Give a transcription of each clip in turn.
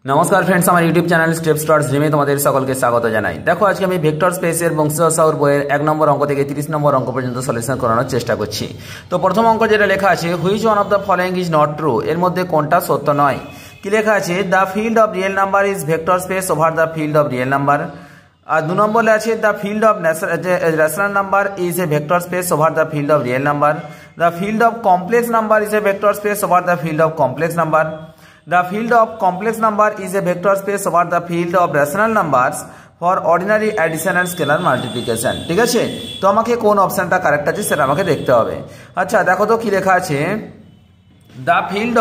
नमस्कार फ्रेंड्स, हमारे YouTube channel step stars ड्रीमे तुम्हारे सकलके स्वागत जानाई। देखो आज के আমি ভেক্টর স্পেসের বংশসাউর বইয়ের 1 নম্বর অঙ্ক থেকে 30 নম্বর অঙ্ক পর্যন্ত সলিউশন করানোর চেষ্টা করছি। তো প্রথম অঙ্ক যেটা লেখা আছে which one of the following is not true, এর মধ্যে কোনটা সত্য নয়। কি লেখা আছে the field of real number is vector space over the field of real number. আর 2 নম্বরে আছে the field of rational number is a vector space over the field of real number. The field of complex number is a vector space over the field of complex number. The field of complex number is a vector space over the field of rational numbers for ordinary addition and scalar multiplication। ঠিক আছে, তো আমাকে কোন অপশনটা correct আছে সেটা আমাকে দেখতে হবে। আচ্ছা দেখো তো কি লেখা আছে the field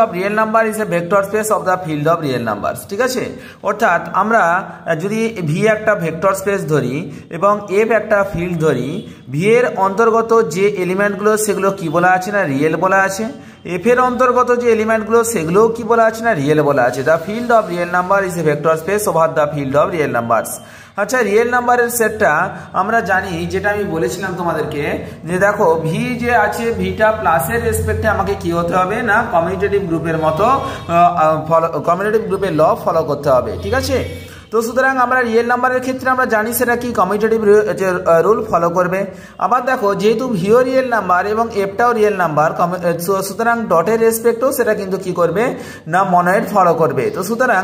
of real number is a vector space of the field of real numbers। ঠিক আছে, অর্থাৎ আমরা যদি v একটা ভেক্টর স্পেস ধরি এবং f একটা ফিল্ড ধরি, v এর অন্তর্গত যে এলিমেন্টগুলো সেগুলো কি বলা আছে না রিয়েল বলা আছে, এফ এর অন্তর্গত যে এলিমেন্টগুলো সেগুলোও কি বলা আছে না রিয়েল বলা আছে। The field of real number is a vector space over the field of real numbers. আচ্ছা রিয়েল নাম্বারের সেটটা আমরা জানি, যেটা আমি বলেছিলাম তোমাদেরকে যে দেখো ভি যে আছে ভিটা প্লাসের রেসপেক্টে আমাকে কি হতে হবে না কমিউটেটিভ গ্রুপের মতো কমিউটেটিভ গ্রুপের ল ফলো করতে হবে। ঠিক আছে, তো সুতরাং আমরা রিয়েল নাম্বারের ক্ষেত্রে আমরা জানি সেটা কি কমিউটেটিভ রুল ফলো করবে। আবার দেখো যেহেতু ভিও রিয়েল নাম্বার এবং এফটাও রিয়েল নাম্বার, সুতরাং ডটের রেসপেক্টেও সেটা কিন্তু কি করবে না মনোয়েড ফলো করবে। তো সুতরাং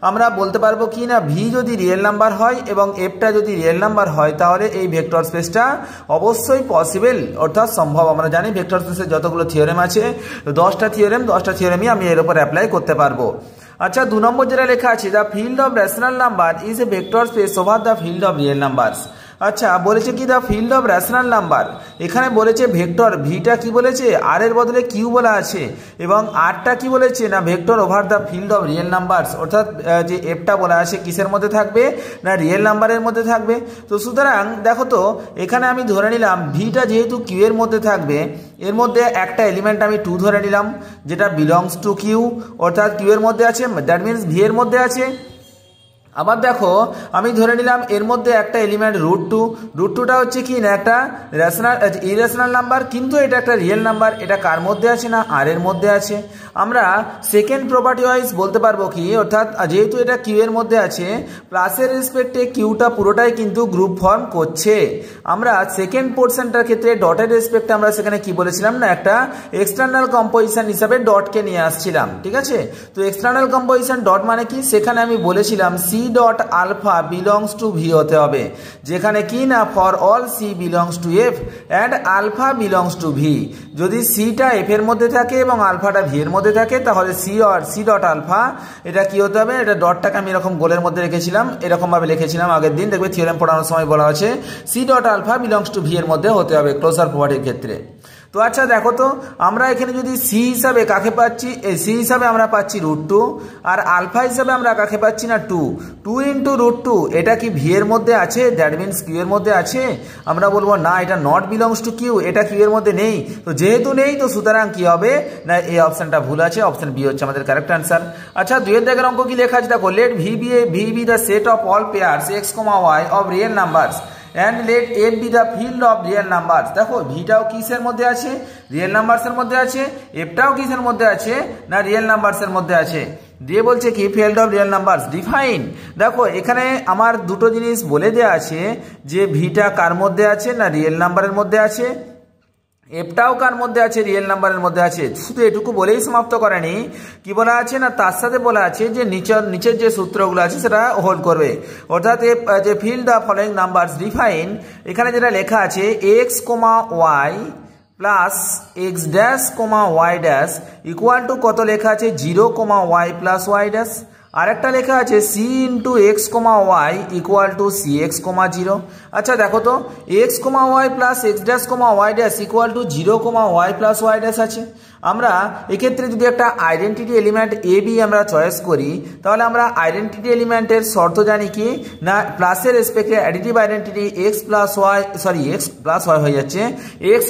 আমরা বলতে পারবো কি না ভি যদি রিয়েল নাম্বার হয় এবং এফটা যদি রিয়েল নাম্বার হয় তাহলে এই ভেক্টর স্পেসটা অবশ্যই পসিবল অর্থাৎ সম্ভব। আমরা জানি ভেক্টর স্পেসের যতগুলো থিওরেম আছে 10টা থিওরেমই আমি এর উপর অ্যাপ্লাই করতে পারবো। আচ্ছা 2 নম্বর যেটা লেখা আছে the field of rational number is a vector space over the field of real numbers. আচ্ছা বলেছে কি the field of rational number, এখানে বলেছে ভেক্টর ভিটা কি বলেছে আর এর বদলে কিউ বলা আছে এবং আরটা কি বলেছে না vector over the field of real numbers, অর্থাৎ যে এফটা বলা আছে কিসের মধ্যে থাকবে না রিয়েল নাম্বারের মধ্যে থাকবে। তো সুতরাং দেখো তো এখানে আমি ধরে নিলাম ভিটা যেহেতু কিউ এর মধ্যে থাকবে, এর মধ্যে একটা এলিমেন্ট আমি 2 ধরে নিলাম যেটা বিলংস টু কিউ, অর্থাৎ কিউ এর মধ্যে আছে, দ্যাট মিনস ভি এর মধ্যে আছে। আবার দেখো আমি ধরে নিলাম এর মধ্যে একটা এলিমেন্ট √2টা হচ্ছে কি না একটা ইরেশনাল নাম্বার, কিন্তু এটা একটা রিয়েল নাম্বার। এটা কার মধ্যে আছে না আর এর মধ্যে আছে। আমরা সেকেন্ড প্রপার্টি ওয়াইজ বলতে পারবো কি, অর্থাৎ যেহেতু এটা কিউ এর মধ্যে আছে প্লাসের রেসপেক্টে কিউটা পুরোটাই কিন্তু গ্রুপ ফর্ম করছে। আমরা সেকেন্ড পোর্শনটার ক্ষেত্রে ডটের রেসপেক্টে আমরা সেখানে কি বলেছিলাম না একটা এক্সটার্নাল কম্পোজিশন হিসাবে ডটকে নিয়ে আসছিলাম। ঠিক আছে, তো এক্সটার্নাল কম্পোজিশন ডট মানে কি, সেখানে আমি বলেছিলাম C dot alpha belongs to V হতে হবে, যেখানে কি না for all C belongs to F and alpha belongs to V. যদি সিটা এফ এর মধ্যে থাকে এবং আলফাটা ভি এর মধ্যে থাকে তাহলে সি ডট আলফা এটা কি হতে হবে, এটা ডটটাকে আমি এরকম গোলের মধ্যে রেখেছিলাম, এরকম ভাবে লিখেছিলাম আগের দিন, দেখবে থিওরেম পড়ানোর সময় বলা আছে C dot alpha belongs to V এর মধ্যে হতে হবে ক্লোজার প্রপার্টির ক্ষেত্রে। তো আচ্ছা দেখো তো আমরা এখানে যদি সি হিসাবে কাকে পাচ্ছি, সি হিসাবে আমরা পাচ্ছি √2 আর আলফা হিসাবে আমরা কাকে পাচ্ছি না 2 ইন্টু √2, এটা কি ভি এর মধ্যে আছে, দ্যাট মিনস কিউ এর মধ্যে আছে। আমরা বলবো না এটা নট বিলংস টু কিউ, এটা কিউ এর মধ্যে নেই। তো যেহেতু নেই তো সুতরাং কি হবে না এই অপশনটা ভুল আছে, অপশন বি হচ্ছে আমাদের কারেক্ট অ্যান্সার। আচ্ছা 2 এর দাগের অঙ্ক কি লেখা আছে দেখো let V be the set of all pairs x, y of real numbers and let f be the field of real numbers। দেখো ভিটাও কিসের মধ্যে আছে রিয়েল নাম্বারস এর মধ্যে আছে, এফটাও কিসের মধ্যে আছে না রিয়েল নাম্বারস এর মধ্যে আছে। দিয়ে বলছে কি field of real numbers define. দেখো এখানে আমার দুটো জিনিস বলে দেওয়া আছে যে ভিটা কার মধ্যে আছে না রিয়েল নাম্বারের মধ্যে আছে, এফটাও কার মধ্যে আছে রিয়েল নাম্বারের মধ্যে আছে। শুধু এটুকু বলেই সমাপ্ত করেনি, কি বলা আছে না তার সাথে বলা আছে যে নিচের যে সূত্রগুলো আছে সেটা হোল্ড করবে, অর্থাৎ যে field the following numbers define, এখানে যেটা লেখা আছে x, y plus x dash y dash equal to কত লেখা আছে 0, y প্লাস y ড্যাশ। আরেকটা লেখা আছে c into x, y equal two cx, 0। আচ্ছা দেখো তো x, y plus x dash y dash equal to 0, y plus y dash আছে। আমরা এক্ষেত্রে যদি একটা আইডেন্টিটি এলিমেন্ট এ বি আমরা চয়েস করি তাহলে আমরা আইডেন্টিটি এলিমেন্টের শর্ত জানি কি না প্লাসের রেসপেক্টে additive identity x plus y হয়ে যাচ্ছে x,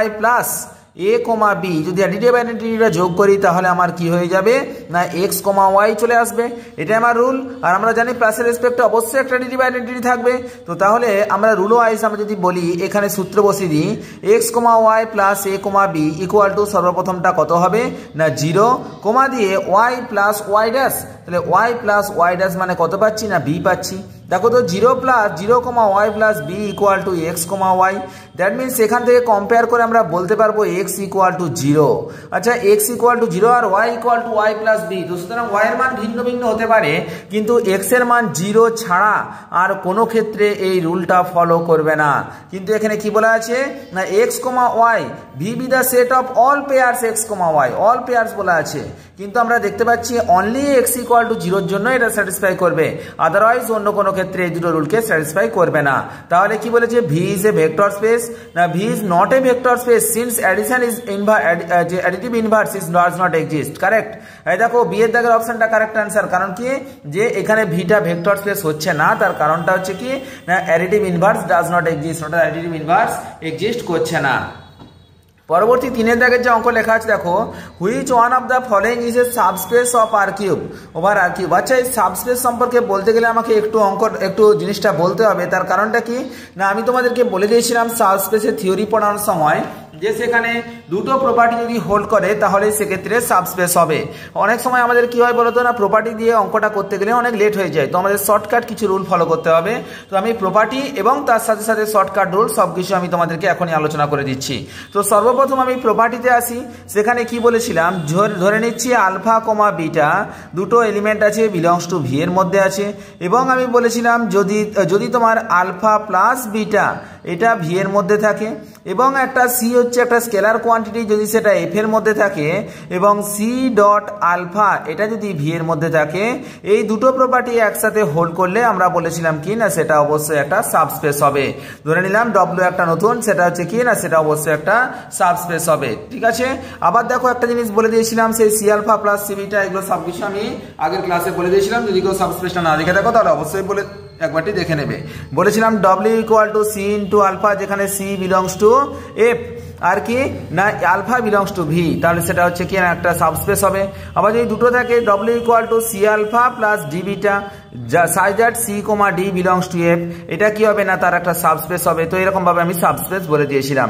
y plus a comma b যদি অ্যাডিটিভ আইডেন্টিটিটা যোগ করি তাহলে আমার কি হয়ে যাবে না এক্স কমা ওয়াই চলে আসবে। এটাই আমার রুল। আর আমরা জানি প্লাসের রেসপেক্টে অবশ্যই একটা অ্যাডিটিভ আইডেন্টিটি থাকবে। তো তাহলে আমরা রুল ওয়াইজ আমরা যদি বলি এখানে সূত্র বসিয়ে দিই x comma y plus a comma b equal to সর্বপ্রথমটা কত হবে না 0 কমা দিয়ে ওয়াই প্লাস ওয়াই ড্যাশ, তাহলে ওয়াই প্লাস ওয়াই ড্যাশ মানে কত পাচ্ছি না বি পাচ্ছি। দেখো তো 0 plus 0 comma y plus B equal to x comma y. That means এখান থেকে কম্পেয়ার করে আমরা বলতে পারবো এক্স ইকুয়াল টু 0। আচ্ছা এক্স ইকুয়াল টু 0 আর Y equal to Y plus B, তো সুতরাং ওয়াই এর মান ভিন্ন ভিন্ন হতে পারে কিন্তু এক্স এর মান 0 ছাড়া আর কোনো ক্ষেত্রে এই রুলটা ফলো করবে না। কিন্তু এখানে কি বলা আছে না x comma y V be the set of all pairs x comma y, all pairs বলা আছে। কিন্তু আমরা দেখতে পাচ্ছি অনলি এক্স ইকুয়াল টু 0 জন্য এটা স্যাটিসফাই করবে, আদারওয়াইজ অন্য কোনো ক্ষেত্রে এই দুটো রুলকে স্যাটিসফাই করবে না। তাহলে কি বলেছে V is a vector space না V is not a vector space since addition is additive inverse is does not exist. Correct. এই দেখো বি এর দাগের অপশনটা কারেক্ট অ্যান্সার। কারণ কি যে এখানে ভিটা ভেক্টর স্পেস হচ্ছে না, তার কারণটা হচ্ছে কি না additive inverse does not exist, ওটা অ্যাডিটিভ ইনভার্স এক্সিস্ট করছে না। পরবর্তী 3 দাগের যে অঙ্ক লেখা আছে দেখো which one of the following is a subspace of R cube over R cube. আচ্ছা এই সাবস্পেস সম্পর্কে বলতে গেলে আমাকে একটু জিনিসটা বলতে হবে। তার কারণটা কি না আমি তোমাদেরকে বলে দিয়েছিলাম সাবস্পেসের থিওরি পড়ানোর সময় যে সেখানে দুটো প্রপার্টি যদি হোল্ড করে তাহলে সেক্ষেত্রে সাবস্পেস হবে। অনেক সময় আমাদের কি হয় বলতো না প্রপার্টি দিয়ে অঙ্কটা করতে গেলে অনেক লেট হয়ে যায়, তো আমাদের শর্টকাট কিছু রুল ফলো করতে হবে। তো আমি প্রপার্টি এবং তার সাথে সাথে শর্টকাট রুল সব কিছু আমি তোমাদেরকে এখনই আলোচনা করে দিচ্ছি। তো সর্বপ্রথম আমি প্রপার্টিতে আসি। সেখানে কি বলেছিলাম ধরে নিচ্ছি আলফা কমা বিটা দুটো এলিমেন্ট আছে বিলংস টু ভি এর মধ্যে আছে, এবং আমি বলেছিলাম যদি তোমার আলফা প্লাস বিটা এটা ভি এর মধ্যে থাকে এবং একটা সি হচ্ছে একটা স্কেলার কোয়ান্টিটি যদি সেটা এফ এর মধ্যে থাকে এবং সি ডট আলফা এটা যদি ভি এর মধ্যে থাকে, এই দুটো প্রপার্টি একসাথে হোল্ড করলে আমরা বলেছিলাম কি না সেটা অবশ্যই একটা সাবস্পেস হবে। ধরে নিলাম ডব্লিউ একটা নতুন, সেটা হচ্ছে কি না সেটা অবশ্যই একটা সাবস্পেস হবে। ঠিক আছে। আবার দেখো একটা জিনিস বলে দিয়েছিলাম সেই c alpha plus c beta এগুলো সব কিছু আমি আগের ক্লাসে বলে দিয়েছিলাম, যদি কেউ সাবস্পেসটা না দেখে দেখো তাহলে অবশ্যই বলে একবারটি দেখে নেবে। বলেছিলাম W equal to c into alpha, যেখানে সি বিলংস টু এফ আর কি না আলফা বিলংস টু ভি, তাহলে সেটা হচ্ছে কি না একটা সাবস্পেস হবে। আবার যদি দুটো থাকে W equal to c alpha plus d beta such that c comma d belongs to F, এটা কি হবে না তার একটা সাবস্পেস হবে। তো এরকম ভাবে আমি সাবস্পেস বলে দিয়েছিলাম।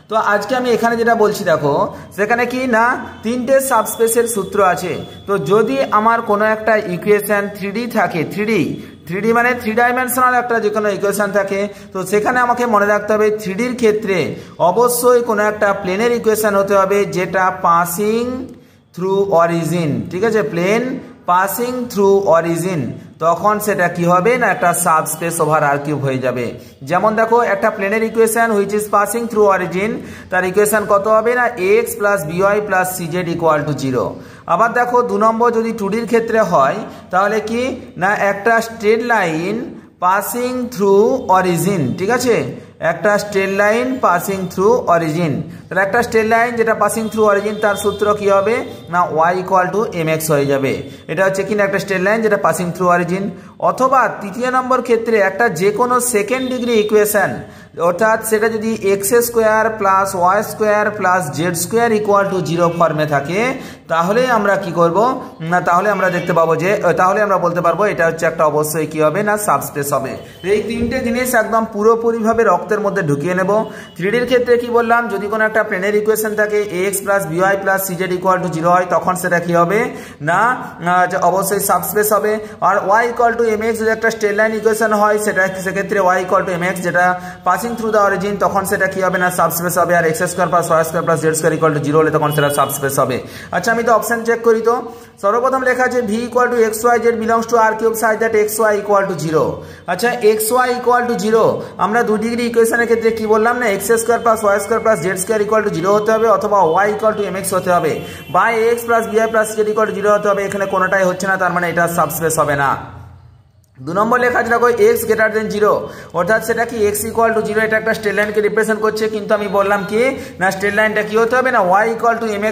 তো আজকে আমি এখানে যেটা বলছি দেখো সেখানে কি না 3টে সাবস্পেসের সূত্র আছে। তো যদি আমার কোনো একটা ইকুয়েশন 3D থাকে, 3D মানে 3 ডাইমেনশনাল একটা যে কোনো ইকুয়েশন থাকে, তো সেখানে আমাকে মনে রাখতে হবে 3Dর ক্ষেত্রে অবশ্যই কোনো একটা প্লেনের ইকুয়েশন হতে হবে যেটা পাসিং থ্রু অরিজিন। ঠিক আছে, প্লেন পাসিং থ্রু অরিজিন, তখন সেটা কি হবে না একটা সাবস্পেস ওভার আর কিউব হয়ে যাবে। যেমন দেখো একটা প্লেনের equation which is passing through origin, তার ইকুয়েশন কত হবে না x plus b y plus CZ equal to 0। আবার দেখো 2 নম্বর যদি 2Dর ক্ষেত্রে হয় তাহলে কি না একটা straight line passing through origin. ঠিক আছে, একটা straight line passing through origin, তাহলে একটা স্ট্রেট লাইন যেটা পাসিং থ্রু অরিজিন তার সূত্র কি হবে না y equal to m x হয়ে যাবে। এটা হচ্ছে কিনা একটা স্ট্রেট লাইন যেটা পাসিং থ্রু অরিজিন। অথবা 3য় নম্বর ক্ষেত্রে একটা যে কোনো সেকেন্ড ডিগ্রি ইকুয়েশন, অর্থাৎ সেটা যদি x square plus y square plus z square equal to 0 ফর্মে থাকে, তাহলে আমরা কি করব না তাহলে আমরা দেখতে পাবো যে তাহলে আমরা বলতে পারবো এটা হচ্ছে একটা অবশ্যই কি হবে না সাবস্পেস হবে। এই 3টে জিনিস একদম পুরোপুরিভাবে রক্তের মধ্যে ঢুকিয়ে নেব। 3Dর ক্ষেত্রে কি বললাম যদি কোনো একটা প্লেনের ইকুয়েশন থাকে x plus b y plus CZ equal to 0 হয়, তখন সেটা কি হবে না অবশ্যই সাবস্পেস হবে। আর Y equal to m x যদি একটা স্ট্রেট লাইন ইকুয়েশন হয় সেটা সেক্ষেত্রে y equal to m x যেটা পাসিং থ্রু দ্য অরিজিন, তখন সেটা কি হবে না সাবস্পেস হবে। আর x square plus y square plus z square equal to 0 হলে তখন সেটা সাবস্পেস হবে। আচ্ছা আমি তো অপশন চেক করি। তো সর্বপ্রথম লেখা আছে V equal to x y z belongs to R cube such that x y equal to 0। আচ্ছা এক্স ওয়াই ইকুয়াল টু 0 আমরা 2 ডিগ্রি ইকুয়েশনের ক্ষেত্রে কি বললাম না x square plus y square plus z square equal to 0 হতে হবে, অথবা y equal to m x হতে হবে, বা x plus b y plus z equal to 0 হতে হবে। এখানে কোনোটাই হচ্ছে না, তার মানে এটা সাবস্পেস হবে না। 2 নম্বর লেখা আছে দেখো এক্স গ্রেটার দেন 0, অর্থাৎ সেটা কি এক্স ইকুয়াল টু 0 এটা একটা স্ট্রেট লাইনকে রিপ্রেজেন্ট করছে, কিন্তু আমি বললাম কি না স্ট্রেট লাইনটা কি হতে হবে না y equal to m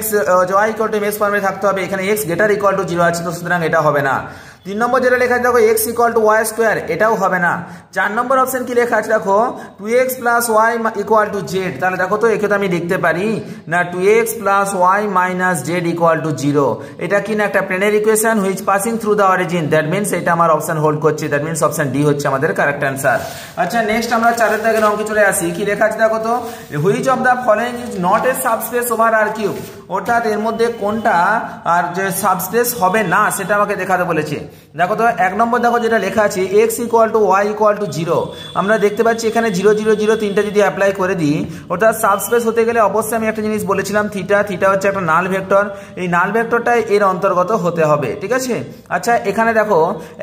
x ফর্মে থাকতে হবে। এখানে এক্স গ্রেটার ইকুয়াল টু 0 আছে, তো সুতরাং এটা হবে না। 3 নম্বর যেটা লেখা আছে দেখো x equal to y square, এটাও হবে না। 4 নম্বর অপশন কি লেখা আছে দেখো 2x plus y equal to z, তাহলে দেখো তো একে তো আমি লিখতে পারি না 2x plus y minus z equal to 0। এটা কি না একটা planar equation which passing through the origin, that means এটা আমার অপশন হোল্ড করছে, দ্যাট মিনস অপশন ডি হচ্ছে আমাদের কারেক্ট অ্যান্সার। আচ্ছা নেক্সট আমরা 4 দাগের অঙ্কে চলে আসি। কি লেখা আছে দেখো তো which of the following is not a subspace over R cube, অর্থাৎ এর মধ্যে কোনটা আর যে সাবস্পেস হবে না সেটা আমাকে দেখাতে বলেছে। দেখো তো 1 নম্বর দেখো যেটা লেখা আছে x equal to y equal to 0, আমরা দেখতে পাচ্ছি এখানে 0 0 0 তিনটা যদি অ্যাপ্লাই করে দিই, অর্থাৎ সাবস্পেস হতে গেলে অবশ্যই আমি একটা জিনিস বলেছিলাম থিটা, থিটা হচ্ছে একটা নাল ভেক্টর, এই নাল ভেক্টরটাই এর অন্তর্গত হতে হবে, ঠিক আছে। আচ্ছা এখানে দেখো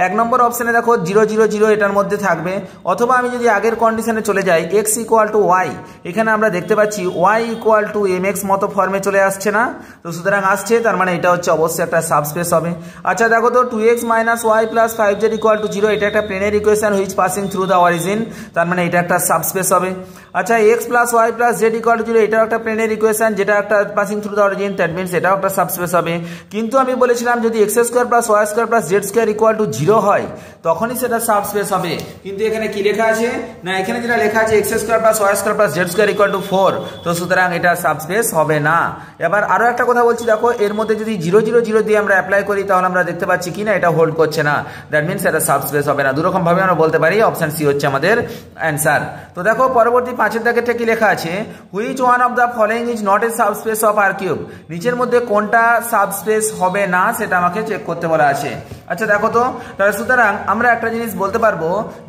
1 নম্বর অপশনে দেখো 0 0 0 এটার মধ্যে থাকবে, অথবা আমি যদি আগের কন্ডিশনে চলে যাই x ইকুয়াল টু ওয়াই, এখানে আমরা দেখতে পাচ্ছি y ইকুয়াল টু mx মতো ফর্মে চলে আসছে না, তো সুতরাং আসছে, তার মানে এটা হচ্ছে অবশ্যই একটা সাবস্পেস হবে। আচ্ছা দেখো তো 2x minus y plus 5z equal to 0, এটা একটা planar equation which passing through the origin, তার মানে এটা একটা সাবস্পেস হবে। আচ্ছা x plus y plus z equal to 0, এটাও একটা প্লেনার ইকুয়েশন যেটা একটা passing through the origin, that means এটাও একটা সাবস্পেস হবে। কিন্তু আমি বলেছিলাম যদি x square plus y square plus z square equal to 0 হয় তখনই সেটা সাবস্পেস হবে, কিন্তু এখানে কি লেখা আছে না এখানে যেটা লেখা আছে x square plus y square plus z square equal to 4, তো সুতরাং এটা সাবস্পেস হবে না। এবার আরো একটা কথা বলছি দেখো এর মধ্যে যদি 0 0 0 দিয়ে আমরা অ্যাপ্লাই করি তাহলে আমরা দেখতে পাচ্ছি কি না এটা হোল্ড করছে না, দ্যাট মিনস এটা সাবস্পেস হবে না। দুরকম ভাবে আমরা বলতে পারি অপশন সি হচ্ছে আমাদের অ্যান্সার। তো দেখো পরবর্তী 5 দাগেরটা কি লেখা আছে which one of the following is not a subspace of R cube, নিচের মধ্যে কোনটা সাবস্পেস হবে না সেটা আমাকে চেক করতে বলা আছে। আচ্ছা দেখো তো তাহলে সুতরাং আমরা একটা জিনিস বলতে পারবো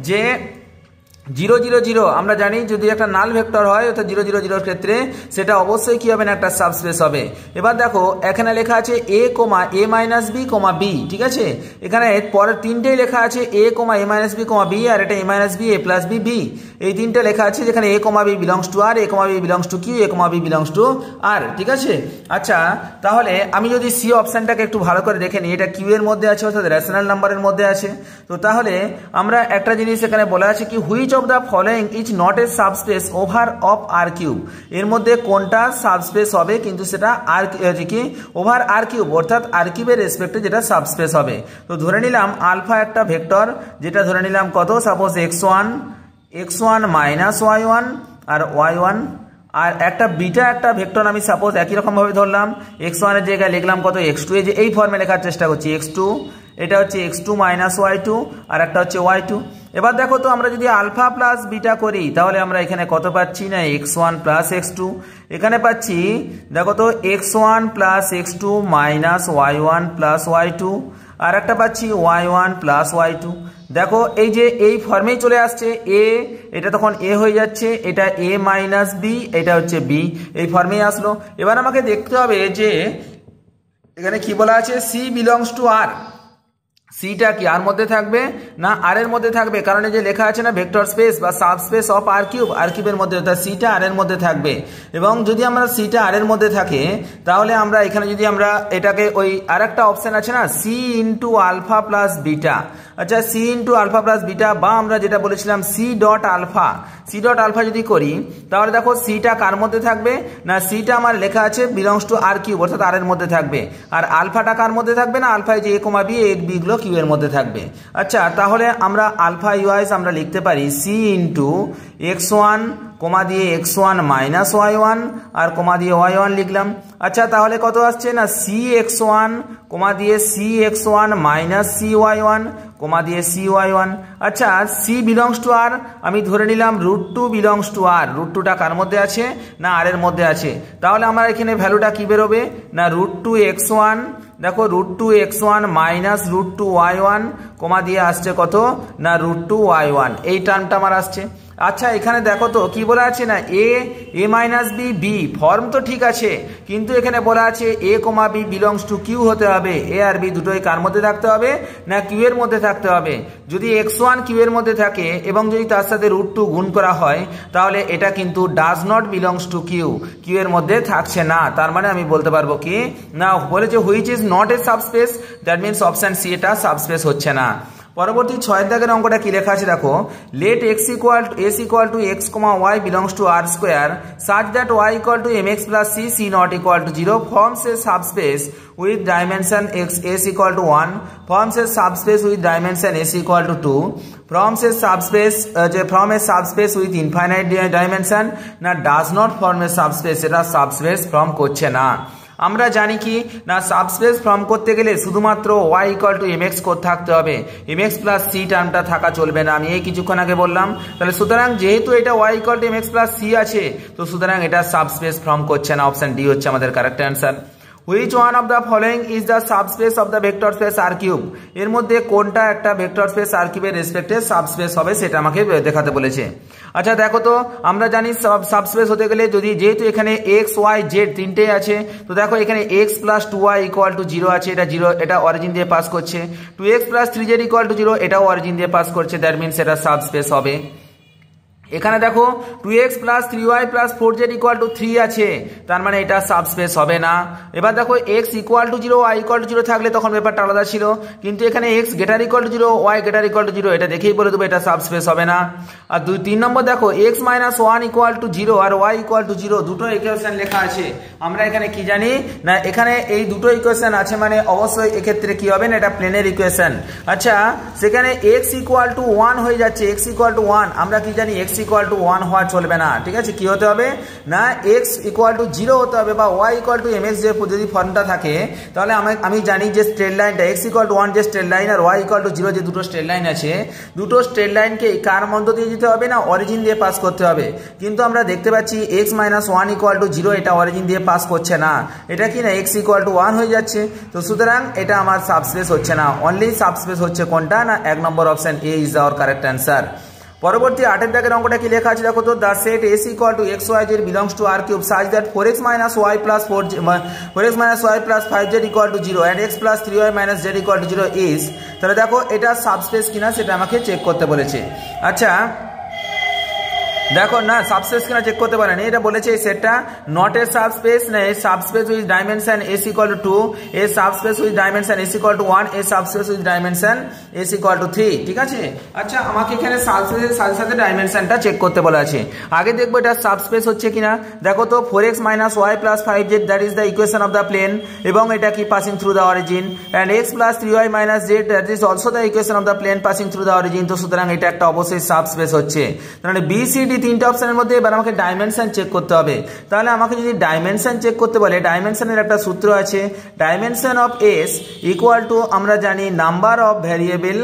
যে 0 0 0 আমরা জানি যদি একটা নাল ভেক্টর হয় অর্থাৎ 0 0 0 ক্ষেত্রে সেটা অবশ্যই কি হবে না একটা সাবস্পেস হবে। এবার দেখো এখানে লেখা আছে a a minus b b, ঠিক আছে, এখানে পরের তিনটেই লেখা আছে a a minus b b, আর এটা a minus b a plus b b, এই তিনটে লেখা আছে যেখানে a b belongs to r, a b belongs to q, a b belongs to r, ঠিক আছে। আচ্ছা তাহলে আমি যদি সি অপশনটাকে একটু ভালো করে দেখে নিই, এটা কিউ এর মধ্যে আছে অর্থাৎ রেশনাল নাম্বারের মধ্যে আছে, তো তাহলে আমরা একটা জিনিস এখানে বলা আছে কি which of the following is not a subspace over of r cube, এর মধ্যে কোনটা সাবস্পেস হবে কিন্তু সেটা r কি ওভার r কিউব অর্থাৎ r কিউবের রেসপেক্টে যেটা সাবস্পেস হবে। তো ধরে নিলাম আলফা একটা ভেক্টর, যেটা ধরে নিলাম কত সাপোজ x1 মাইনাস y1 আর y1, আর একটা বিটা একটা ভেক্টর আমি সাপোজ একই রকম ভাবে ধরলাম x1 এর জায়গায় লিখলাম কত x2, এই যে এই ফর্মে লেখার চেষ্টা করছি x2, এটা হচ্ছে x2 মাইনাস y2 আর একটা হচ্ছে y2। এবার দেখো তো আমরা যদি আলফা প্লাস বিটা করি তাহলে আমরা এখানে কত পাচ্ছি না x1 প্লাস x2, এখানে পাচ্ছি দেখো তো x1 plus x2 minus y1 plus y2, আর একটা পাচ্ছি y1 প্লাস y2। দেখো এই যে এই ফর্মেই চলে আসছে a, এটা তখন a হয়ে যাচ্ছে, এটা a মাইনাস b, এটা হচ্ছে b, এই ফর্মেই আসলো। এবার আমাকে দেখতে হবে যে এখানে কি বলা আছে c বিলংস টু r, সিটা কি আর মধ্যে থাকবে না আর এর মধ্যে থাকবে, কারণ এই যে লেখা আছে না ভেক্টর স্পেস বা সাবস্পেস অফ আর কিউবের মধ্যে, অর্থাৎ সিটা আর এর মধ্যে থাকবে। এবং যদি আমরা সিটা আর এর মধ্যে থাকে তাহলে আমরা এখানে যদি আমরা এটাকে ওই আরেকটা অপশন আছে না c into alpha plus beta, আচ্ছা c into alpha plus beta, বা আমরা যেটা বলেছিলাম সি ডট আলফা যদি করি তাহলে দেখো সিটা কার মধ্যে থাকবে না সিটা আমার লেখা আছে বিলংস টু আর কিউব অর্থাৎ আর এর মধ্যে থাকবে, আর আলফাটা কার মধ্যে থাকবে না আলফা যে a বি, a বি গুলো কিউ এর মধ্যে থাকবে। আচ্ছা তাহলে আমরা আলফা ইউআইস আমরা লিখতে পারি সি ইন্টু x1 কোমা দিয়ে x1 মাইনাস y1 আর কোমা দিয়ে y1 লিখলাম। আচ্ছা তাহলে কত আসছে না সি x1 কোমা দিয়ে C x1 minus C y1 comma দিয়ে সি y1। আচ্ছা সি বিলংস টু আর আমি ধরে নিলাম √2 বিলংস টু আর, √2টা কার মধ্যে আছে না আর এর মধ্যে আছে, তাহলে আমার এখানে ভ্যালুটা কি বেরোবে না √2 x1, দেখো √2 x1 মাইনাস √2 y1 কোমা দিয়ে আসছে কত না √2 y1, এই টার্মটা আমার আসছে। আচ্ছা এখানে দেখো তো কি বলা আছে না a minus b b, form তো ঠিক আছে কিন্তু এখানে বলা আছে a comma b belongs to Q হতে হবে, a আর বি দুটোই কার মধ্যে থাকতে হবে না কিউ এর মধ্যে থাকতে হবে। যদি x1 কিউ এর মধ্যে থাকে এবং যদি তার সাথে √2 গুণ করা হয় তাহলে এটা কিন্তু does not belongs to Q এর মধ্যে থাকছে না, তার মানে আমি বলতে পারবো কি না বলেছে which is not a subspace, that means option C এটা সাবস্পেস হচ্ছে না। পরবর্তী 6 দাগের অঙ্কটা কি লেখা আছে দেখো, let s equal to x, y belongs to r square such that y equal to mx plus c not equal to 0 forms a subspace with dimension s equal to 1, forms a subspace with dimension s equal to 2, forms a subspace with infinite dimension না does not form a subspace, এটা subspace form করছে না। আমরা জানি কি না, subspace form করতে গেলে শুধুমাত্র y ইকুয়াল টু mx থাকতে হবে, mx প্লাস c টার্মটা থাকা চলবে না, আমি এই কিছুক্ষণ আগে বললাম। তাহলে সুতরাং যেহেতু এটা y equal two mx plus c আছে, তো সুতরাং এটা সাবস্পেস ফর্ম করছে না, অপশন ডি হচ্ছে আমাদের correct answer. Which one of the following is the subspace of the vector space R cube? এর মধ্যে কোনটা একটা ভেক্টর স্পেস R কিউবের রেসপেক্টে সাবস্পেস হবে সেটা আমাকে দেখাতে বলেছে। আচ্ছা দেখো তো, আমরা জানি সাবস্পেস হতে গেলে যেহেতু এখানে x y z তিনটেই আছে, তো দেখো এখানে x plus 2y equal to 0 আছে, এটা 0, এটা অরিজিন দিয়ে পাস করছে। 2x plus 3z equal to 0, এটাও অরিজিন দিয়ে পাস করছে, দ্যাট মিনস এটা সাবস্পেস হবে। এখানে দেখো 2x plus 3y plus 4z equal to 3 আছে, তার মানে এটা সাবস্পেস হবে না। এবার দেখো x equal to 0 y equal to 0 থাকলে তখন ব্যাপারটা আলাদা ছিল, কিন্তু এখানে x greater equal to 0 y greater equal to 0, এটা দেখেই বলে দেবো এটা সাবস্পেস হবে না। আর 3 নম্বর দেখো x মাইনাস 1 ইকুয়াল টু 0 আর y ইকুয়াল টু 0, দুটো ইকুয়েশন লেখা আছে। আমরা এখানে কি জানি না, এখানে এই দুটো ইকুয়েশন আছে মানে অবশ্যই এক্ষেত্রে কি হবে না, এটা প্লেনের ইকুয়েশন। আচ্ছা সেখানে x ইকুয়াল টু 1 হয়ে যাচ্ছে, x ইকুয়াল টু 1, আমরা কি জানি x ইকুয়াল টু 1 হওয়া চলবে না, ঠিক আছে। কি হতে হবে না, x ইকুয়াল টু 0 হতে হবে, বা y ইকুয়াল টু mx যে যদি ফর্মটা থাকে, তাহলে আমি জানি যে স্ট্রেট লাইনটা x ইকুয়াল টু 1 যে স্ট্রেট লাইন আর y ইকুয়াল টু 0 যে দুটো স্ট্রেট লাইন আছে, দুটো স্ট্রেট লাইনকে কার মধ্য দিয়ে যেতে হবে না, অরিজিন দিয়ে পাস করতে হবে। কিন্তু আমরা দেখতে পাচ্ছি x মাইনাস 1 ইকুয়াল টু 0, এটা অরিজিন দিয়ে পাস করছে না, এটা কি না x ইকুয়াল টু 1 হয়ে যাচ্ছে, তো সুতরাং এটা আমার সাবস্পেস হচ্ছে না। অনলি সাবস্পেস হচ্ছে কোনটা না, 1 নম্বর option A is our correct answer. পরবর্তী 8 দাগের অঙ্কটা কি লেখা আছে দেখো তো, the set s equal to x y z belongs to r cube such that 4x minus y plus 5z equal to 0 and x plus 3y minus z equal to 0 is, তাহলে দেখো এটা সাবস্পেস কিনা সেটা আমাকে check করতে বলেছে। আচ্ছা দেখো না, সাবস্পেস কিনা চেক করতে পারেনি, এটা বলেছে এই সেটটা নট এ সাবস্পেস, না a subspace with dimension s equal to 2, a subspace with dimension s equal to 1, a subspace with dimension s equal to 3, ঠিক আছে। আচ্ছা আমাকে এখানে সাবস্পেসের সাথে সাথে ডাইমেনশনটা চেক করতে বলা আছে। আগে দেখবো এটা সাবস্পেস হচ্ছে কিনা। দেখো তো 4x minus y plus 5z that is the equation of the plane, এবং এটা কি passing through the origin, and x plus 3y minus z that is also the equation of the plane passing through the origin, তো সুতরাং এটা একটা অবশ্যই subspace হচ্ছে। মানে বি সি ডি তিনটা অপশনের মধ্যে এবার আমাকে ডাইমেনশন চেক করতে হবে। তাহলে আমাকে যদি ডাইমেনশন চেক করতে বলে, ডাইমেনশনের একটা সূত্র আছে, dimension of S equal to আমরা জানি number of variable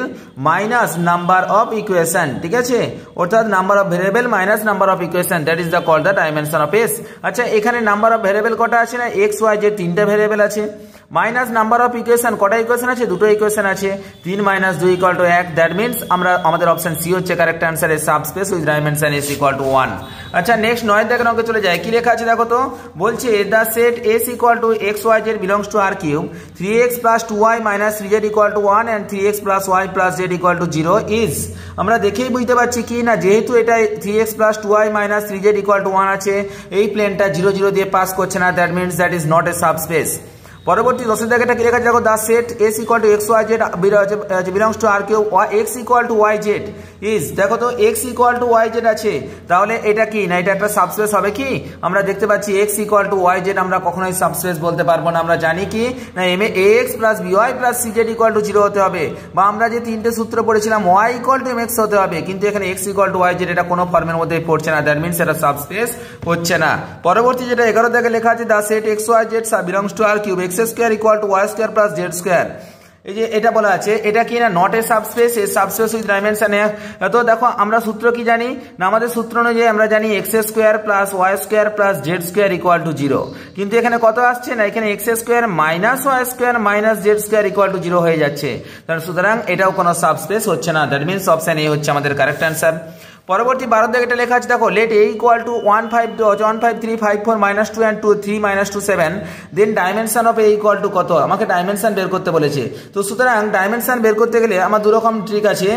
minus number of equation, ঠিক আছে, অর্থাৎ number of variable minus number of equation, that is the call the dimension of S. আচ্ছা এখানে নাম্বার অফ ভ্যারিয়েবল কটা আছে না, এক্স ওয়াই জেড তিনটা ভ্যারিয়েবল আছে, মাইনাস নাম্বার অফ ইকুয়েশন কটা ইকুয়েশন আছে, দুটো ইকুয়েশন আছে, 3 minus 2 equal to 1, that means আমাদের অপশন সি হচ্ছে কারেক্ট অ্যান্সার, এর subspace with dimension S equal to 1। আচ্ছা নেক্সট 9 দাগের অঙ্কে চলে যায়, কি লেখা আছে দেখো তো, বলছে the set S equal to x y z belongs to R cube 3x plus 2y minus 3z equal to 1 and 3x plus y plus z equal to 0 is, আমরা দেখেই বুঝতে পারছি কি না, যেহেতু এটা 3x plus 2y minus 3z equal to 1 আছে, এই প্লেনটা 0 0 দিয়ে পাস করছে না, that means that is not a subspace. পরবর্তী 10 জায়গাটা কি লেখা আছে দেখো, the set S equal to x y z belongs to R cube x equal to y z is, দেখো তো x equal to y z আছে, তাহলে এটা কি না, এটা একটা সাবস্পেস হবে কি, আমরা দেখতে পাচ্ছি x equal to y z আমরা কখনোই সাবস্পেস বলতে পারবো না। আমরা জানি কি না, um a x plus b y plus c z equal to 0 হতে হবে, বা আমরা যে তিনটে সূত্র পড়েছিলাম y equal to m x হতে হবে, কিন্তু এখানে x equal to y z এটা কোনো ফর্মের মধ্যে পড়ছে না, দ্যাট মিনস এটা সাবস্পেস হচ্ছে না। পরবর্তী যেটা 11 দাগে লেখা আছে, the set x y z belongs to R cube x square equal to y square plus z square, এই যে এটা বলা আছে, এটা কি না not a subspace, a subspace with dimension. তো দেখো আমরা সূত্র কি জানি না, আমাদের সূত্র অনুযায়ী আমরা জানি x square plus y square plus z square equal to 0, কিন্তু এখানে কত আসছে না, এখানে x square minus y square minus z square equal to 0 হয়ে যাচ্ছে, সুতরাং এটাও কোনো সাবস্পেস হচ্ছে না, দ্যাট মিনস অপশন এ হচ্ছে আমাদের কারেক্ট অ্যান্সার। পরবর্তী 12 দাগেটা লেখা আছে, দেখো late a equal to 1 5 1 5 3 5 4 -2 and 2 3 -2 7, then dimension of a equal to কত, আমাকে ডাইমেনশন বের করতে বলেছে। তো সুতরাং ডাইমেনশন বের করতে গেলে আমার দু রকম ট্রিক আছে।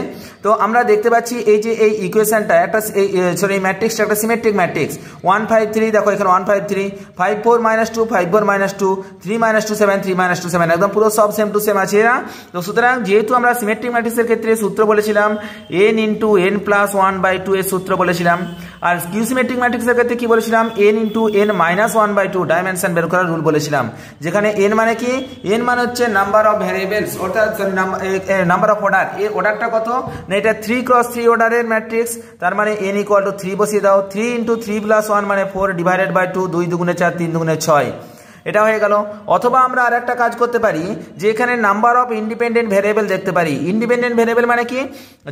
তো আমরা দেখতে পাচ্ছি এই যে এই ইকুয়েশনটা একটা এই ম্যাট্রিক্সটা একটা সিমেট্রিক ম্যাট্রিক্স। 1 5 3 দেখো এখানে 1 5 3 5 4 -2 5 4 -2 3 -2 7 3 -2 7, একদম পুরো সব সেম টু সেম আছে না। তো সুতরাং যেহেতু আমরা সিমেট্রিক ম্যাট্রিক্সের ক্ষেত্রে সূত্র বলেছিলাম n ইন্টু n প্লাস 1/2 এর সূত্র বলেছিলাম, আর স্কিউ সিমেট্রিক ম্যাট্রিক্সের ক্ষেত্রে কি বলেছিলাম n into n minus 1/2 dimension বের করার রুল বলেছিলাম, যেখানে n মানে কি, n মানে হচ্ছে নাম্বার অফ ভ্যারিয়েবলস, অর্থাৎ নাম্বার অফ অর্ডার। এর অর্ডারটা কত না, এটা 3x3 অর্ডারের ম্যাট্রিক্স, তার মানে n ইকুয়াল টু 3 বসিয়ে দাও, 3 ইন্টু 3 প্লাস 1 মানে 4 ডিভাইডেড বাই 2, 2 দুগুণে 4 3 দুগুণে 6, এটা হয়ে গেল। অথবা আমরা আর একটা কাজ করতে পারি যে এখানে নাম্বার অফ ইন্ডিপেন্ডেন্ট ভ্যারিয়েবল দেখতে পারি। ইন্ডিপেন্ডেন্ট ভ্যারিয়েবল মানে কি,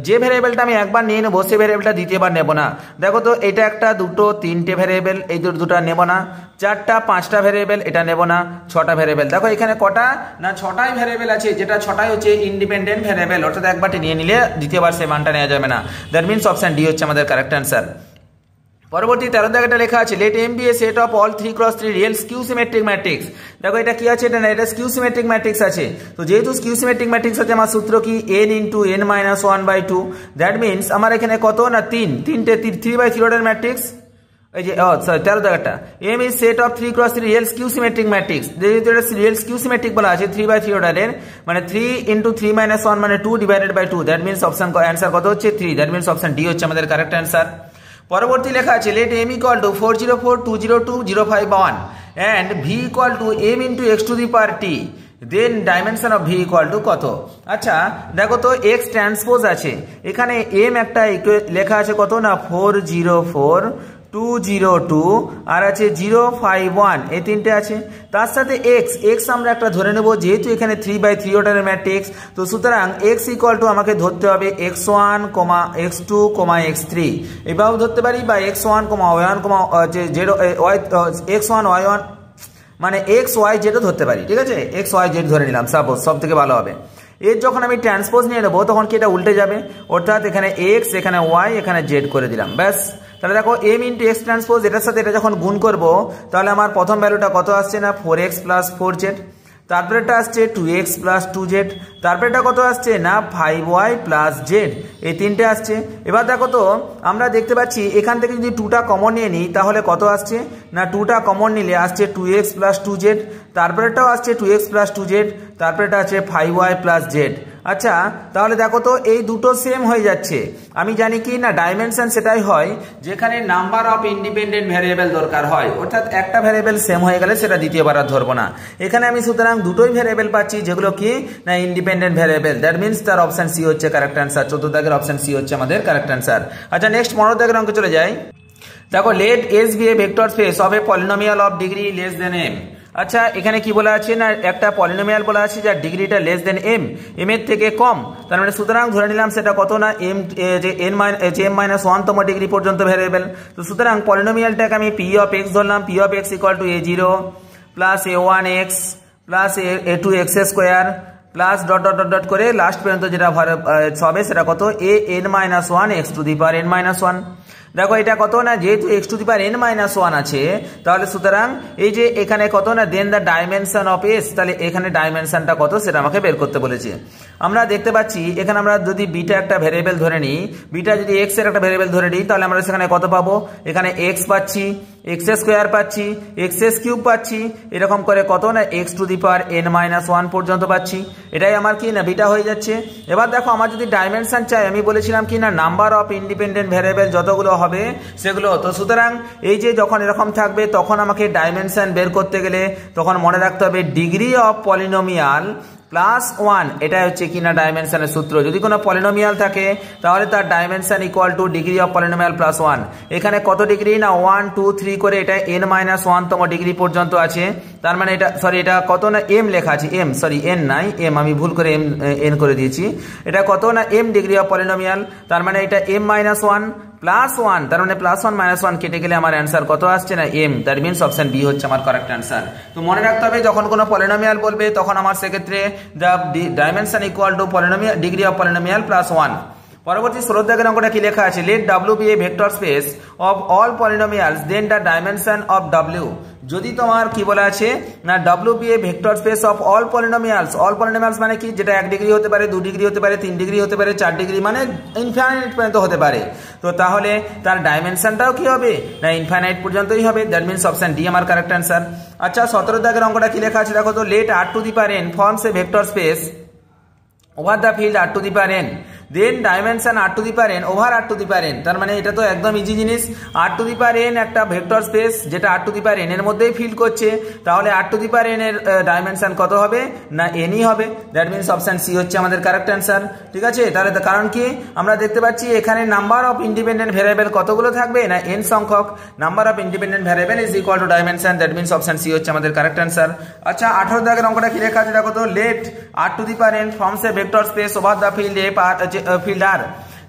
যে ভ্যারিয়েবলটা আমি একবার নিয়ে নেবো সেই ভ্যারিয়েবলটা দ্বিতীয়বার নেব না। দেখো তো এটা একটা, দুটো, তিনটে ভ্যারিয়েবল, এই দুটো নেব না, 4টা 5টা ভ্যারিয়েবল, এটা নেব না, 6টা ভ্যারিয়েবল। দেখো এখানে কটা না 6টাই ভ্যারিয়েবল আছে, যেটা 6টাই হচ্ছে ইন্ডিপেন্ডেন্ট ভ্যারিয়েবল, অর্থাৎ একবারটি নিয়ে নিলে দ্বিতীয়বার সেই মানটা নেওয়া যাবে না। দ্যাট মিনস অপশন ডি হচ্ছে আমাদের কারেক্ট অ্যান্সার। পরবর্তী 13 দাগেটা লেখা আছে, let M be a set of all 3x3 real skew symmetric matrix. দেখো এটা কি আছে, এটা স্কিউ সিমেট্রিক ম্যাট্রিক্স আছে। তো যেহেতু স্কিউ সিমেট্রিক ম্যাট্রিক্স আছে, আমার সূত্র কি n into n minus 1/2, that means আমার এখানে কত না তিনটে 3/3 অর্ডার ম্যাট্রিক্স। এই যে 13 দাগেরটা, M is set of 3x3 real skew symmetric matrix. যেহেতু এটা রিয়েল স্কিউ সিমেট্রিক বলা আছে 3/3 অর্ডারের, মানে 3 ইন্টু 3 মাইনাস 1 মানে 2 divided by 2, that means option answer কত হচ্ছে 3, দ্যাট মিনস অপশন ডি হচ্ছে আমাদের কারেক্ট অ্যান্সার। পরবর্তী লেখা আছে, let m equal to 404 202 051 and v equal to m into x to the power t, then dimension of v equal to কত। আচ্ছা দেখো তো x ট্রান্সপোজ আছে, এখানে m একটা লেখা আছে কত না 404 202 আর আছে 051, এই তিনটে আছে। তার সাথে x আমরা একটা ধরে নেব, যেহেতু এখানে 3/3 অর্ডারের ম্যাট্রিক্স, তো সুতরাং x ইকুয়াল টু আমাকে ধরতে হবে x1, x2, x3, এভাবেও ধরতে পারি, বা x1, y1, x1 y1 মানে x y z ধরতে পারি, ঠিক আছে, x y z ধরে নিলাম সাপোজ, সব থেকে ভালো হবে। এর যখন আমি ট্রান্সপোজ নিয়ে নেবো তখন কি এটা উল্টে যাবে, অর্থাৎ এখানে x, এখানে y, এখানে z করে দিলাম, ব্যাস। তাহলে দেখো m ইন্টু x ট্রান্সপোজ, এটার সাথে এটা যখন গুণ করবো তাহলে আমার প্রথম ভ্যালুটা কত আসছে না 4x প্লাস 4z, তারপরেটা আসছে 2x প্লাস 2z, তারপরেটা কত আসছে না 5y প্লাস z, এই তিনটে আসছে। এবার দেখো তো আমরা দেখতে পাচ্ছি এখান থেকে যদি 2টা কমন নিয়ে নিই তাহলে কত আসছে না 2টা কমন নিলে আসছে 2x প্লাস 2z, তারপরেটাও আসছে 2x প্লাস 2z, তারপরেটা আছে 5y প্লাস z। আচ্ছা তাহলে দেখো তো এই দুটো সেম হয়ে যাচ্ছে। আমি জানি কি না ডাইমেনশন সেটাই হয় যেখানে নাম্বার অফ ইন্ডিপেন্ডেন্ট ভ্যারিয়েবল দরকার হয়, অর্থাৎ একটা ভ্যারিয়েবল সেম হয়ে গেলে সেটা দ্বিতীয়বার আর ধরবো না। এখানে আমি সুতরাং দুটোই ভ্যারিয়েবল পাচ্ছি যেগুলো কি না ইন্ডিপেন্ডেন্ট ভ্যারিয়েবল, দ্যাট মিনস তার অপশন সি হচ্ছে কারেক্ট অ্যান্সার। 14 দাগের অপশন সি হচ্ছে আমাদের কারেক্ট অ্যান্সার। আচ্ছা নেক্সট 15 দাগের অঙ্কে চলে যাই। দেখো let S be a vector space of a polynomial of degree less than m. আচ্ছা এখানে কি বলা আছে না একটা পলিনোমিয়াল বলা আছে যার ডিগ্রিটা লেস দেন এম, এম এর থেকে কম, তার মানে সুতরাং ধরে নিলাম সেটা কত না এম, যে এম মাইনাস 1তম ডিগ্রি পর্যন্ত ভ্যারিয়েবল। তো সুতরাং পলিনোমিয়ালটাকে আমি পি অফ এক্স ধরলাম, P of x equal two a0 plus a1x plus a2x square plus dot dot dot dot করে লাস্ট পর্যন্ত যেটা হবে সেটা কত a n minus 1 x to the power n minus 1। দেখো এটা কত না যেহেতু x to the power n minus 1 আছে, তাহলে সুতরাং এই যে এখানে কত না দেন দ্য ডাইমেনশন অফ s, তাহলে এখানে ডাইমেনশনটা কত সেটা আমাকে বের করতে বলেছে। আমরা দেখতে পাচ্ছি এখানে আমরা যদি বিটা একটা ভ্যারিয়েবল ধরে নিই, বিটা যদি x এর একটা ভ্যারিয়েবল ধরে নিই তাহলে আমরা সেখানে কত পাবো, এখানে x পাচ্ছি, x স্কোয়ার পাচ্ছি, x কিউব পাচ্ছি, এরকম করে কত না x to the power n minus 1 পর্যন্ত পাচ্ছি। এটাই আমার কি না বিটা হয়ে যাচ্ছে। এবার দেখো আমার যদি ডাইমেনশন চাই, আমি বলেছিলাম কি না নাম্বার অফ ইন্ডিপেন্ডেন্ট ভ্যারিয়েবল যতগুলো হবে সেগুলো, তো সুতরাং এই যে যখন এরকম থাকবে তখন আমাকে ডাইমেনশন বের করতে গেলে তখন মনে রাখতে হবে ডিগ্রি অফ পলিনোমিয়াল প্লাস 1, এটা হচ্ছে কিনা ডাইমেনশনের সূত্র। যদি কোনো পলিনোমিয়াল থাকে তাহলে তার dimension equal two degree of polynomial plus 1। এখানে কত ডিগ্রি না 1 2 3 করে এটা n মাইনাস 1তম ডিগ্রি পর্যন্ত আছে, তার মানে এটা সরি এটা কত না m লেখা আছে, m সরি n নাই m, আমি ভুল করে n করে দিয়েছি। এটা কত না m ডিগ্রি অফ পলিনোমিয়াল, তার মানে এটা m মাইনাস 1 প্লাস 1, তার মানে প্লাস 1 মাইনাস 1 কেটে গেলে আমার অ্যান্সার কত আসছে না m, that means option B হচ্ছে আমার কারেক্ট অ্যান্সার। তো মনে রাখতে হবে যখন কোনো পলিনোমিয়াল বলবে তখন আমার সেক্ষেত্রে the dimension equal to polynomial degree of polynomial plus 1। পরবর্তী 16 দাগের অঙ্কটা কি লেখা আছে, let W be a vector space of all polynomials then the dimension of W। যদি তোমার কি বলা আছে না W be a vector space of all polynomials মানে কি, যেটা 1 ডিগ্রি হতে পারে, 2 ডিগ্রি হতে পারে, 3 ডিগ্রি হতে পারে, 4 ডিগ্রি মানে ইনফাইনাইট পর্যন্ত হতে পারে। তো তাহলে তার ডাইমেনশনটাও কি হবে না ইনফাইনাইট পর্যন্তই হবে। দ্যাট মিনস অপশন ডি আমার কারেক্ট অ্যান্সার। আচ্ছা 17 দাগের অঙ্কটা কি লেখা আছে দেখো তো, let R to the power n forms a vector space over the field R to the power n then dimension R to the power n over R to the power n। তার মানে এটা তো একদম easy জিনিস। R to the power n একটা vector space যেটা R to the power n এর মধ্যেই ফিল্ড করছে, তাহলে R to the power n এর ডাইমেনশন কত হবে না nই হবে। দ্যাট মিনস অপশন সি হচ্ছে আমাদের কারেক্ট অ্যান্সার। ঠিক আছে, তাহলে কারণ কি আমরা দেখতে পাচ্ছি এখানে নাম্বার অফ ইন্ডিপেন্ডেন্ট ভ্যারিয়েবল কতগুলো থাকবে না n সংখ্যক। Number of independent variable is equal to dimension. That means option C হচ্ছে আমাদের কারেক্ট অ্যান্সার। আচ্ছা 18 দাগের অঙ্কটা কি লেখা আছে দেখো তো, let R to the power n forms a vector space over the field field R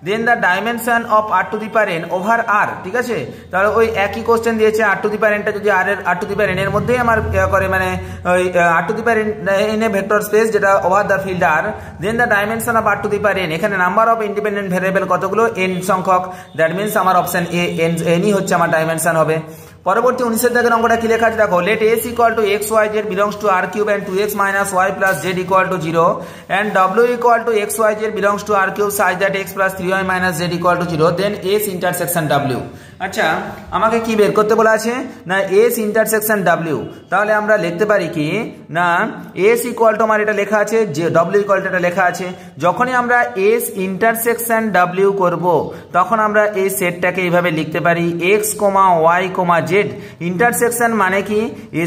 then the dimension of R to the power n over R। ঠিক আছে, তাহলে ওই একই কোশ্চেন দিয়েছে, R টু দি পাওয়ার nটা যদি R to the power n এর মধ্যেই আমার করে মানে ওই R to the power n a vector space যেটা over the field R then the dimension of R to the power n, এখানে নাম্বার অফ ইন্ডিপেন্ডেন্ট ভ্যারিয়েবল কতগুলো n সংখ্যক। দ্যাট মিনস আমার অপশন এ nই হচ্ছে আমার ডাইমেনশন হবে। পরবর্তী 19 দাগের অঙ্কটা কি লেখা আছে দেখো, let s equal to x y z belongs to r cube and 2x minus y plus z equal to 0 and w equal to x y z belongs to r cube such that x plus 3y minus z equal to 0 then s intersection w। আচ্ছা আমাকে কি বের করতে বলা আছে না s intersection w। তাহলে আমরা লিখতে পারি কি না s ইকুয়াল টু আমার এটা লেখা আছে, যে w ইকুয়াল টু এটা লেখা আছে, যখনই আমরা s ইন্টারসেকশন w করব তখন আমরা এই সেটটাকে এইভাবে লিখতে পারি x, y, z। ইন্টারসেকশন মানে কি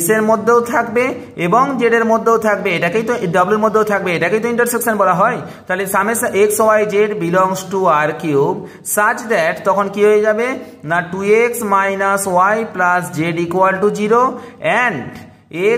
s এর মধ্যেও থাকবে এবং z এর মধ্যেও থাকবে, এটাকেই তো w এর মধ্যেও থাকবে, এটাকেই তো ইন্টারসেকশন বলা হয়। তাহলে summation x y z belongs to r cube such that তখন কি হয়ে যাবে না 2x minus y plus z equal to 0 and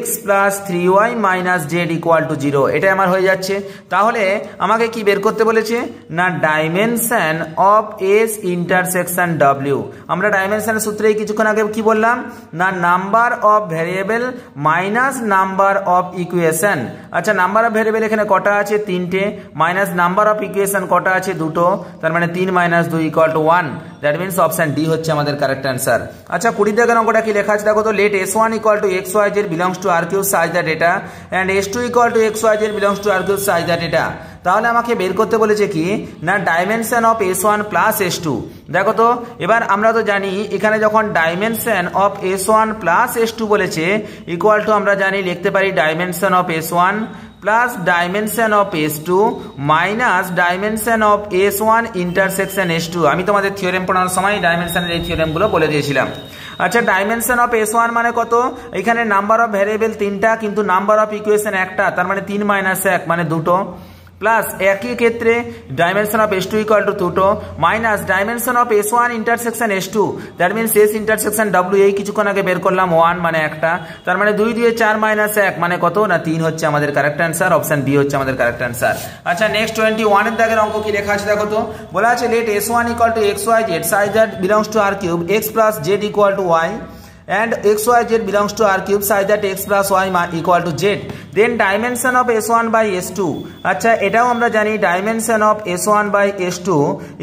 x plus 3y minus z equal to 0, এটা আমার হয়ে যাচ্ছে। তাহলে আমাকে কি বের করতে বলেছে না dimension of s intersection w। আমরা ডাইমেনশনের সূত্রে কিছুক্ষণ আগে কি বললাম না number of variable minus number of equation. আচ্ছা নাম্বার অফ ভ্যারিয়েবল এখানে কটা আছে 3টে, মাইনাস নাম্বার অফ ইকুয়েশন কটা আছে 2টো, তার মানে 3 minus 2 equal to 1। That means option D হচ্ছে আমাদের কারেক্ট অ্যান্সার। আচ্ছা 20 দাগের অঙ্কটা কি লেখা আছে দেখো তো, let s1 equal to x y z belongs to r cube such that এটা and s2 equal to x y z belongs to r cube such that এটা। তাহলে আমাকে বের করতে বলেছে কি না dimension of s1 plus s2। দেখো তো এবার আমরা তো জানি এখানে যখন dimension of s1 plus s2 বলেছে ইকুয়াল টু আমরা জানি লিখতে পারি dimension of s1 plus dimension of s2 minus dimension of s1 intersection s2। আমি তোমাদের থিওরেম পড়ানোর সময় ডাইমেনশনের এই থিওরেমগুলো বলে দিয়েছিলাম। আচ্ছা ডাইমেনশন অফ s1 মানে কত, এখানে নাম্বার অফ ভ্যারিয়েবল 3টা কিন্তু নাম্বার অফ ইকুয়েশন একটা, তার মানে 3 মাইনাস 1 মানে 2টো, প্লাস একই ক্ষেত্রে dimension of s2 equal to 2টো minus dimension of s1 intersection s2। That means s intersection w এই কিছুক্ষণ আগে বের করলাম 1 মানে একটা, তার মানে 2 দিয়ে 4 মাইনাস 1 মানে কত না 3 হচ্ছে আমাদের কারেক্ট অ্যান্সার। অপশন বি হচ্ছে আমাদের কারেক্ট অ্যান্সার। আচ্ছা নেক্সট 21 এর দাগের অঙ্ক কি লেখা আছে দেখো তো, বলা আছে let s1 equal to x y z such that belongs to r cube x plus z equal to y and x y z belongs to r cube such that x plus y equal to z then dimension of s1 by s2। আচ্ছা এটাও আমরা জানি dimension of s1 by s2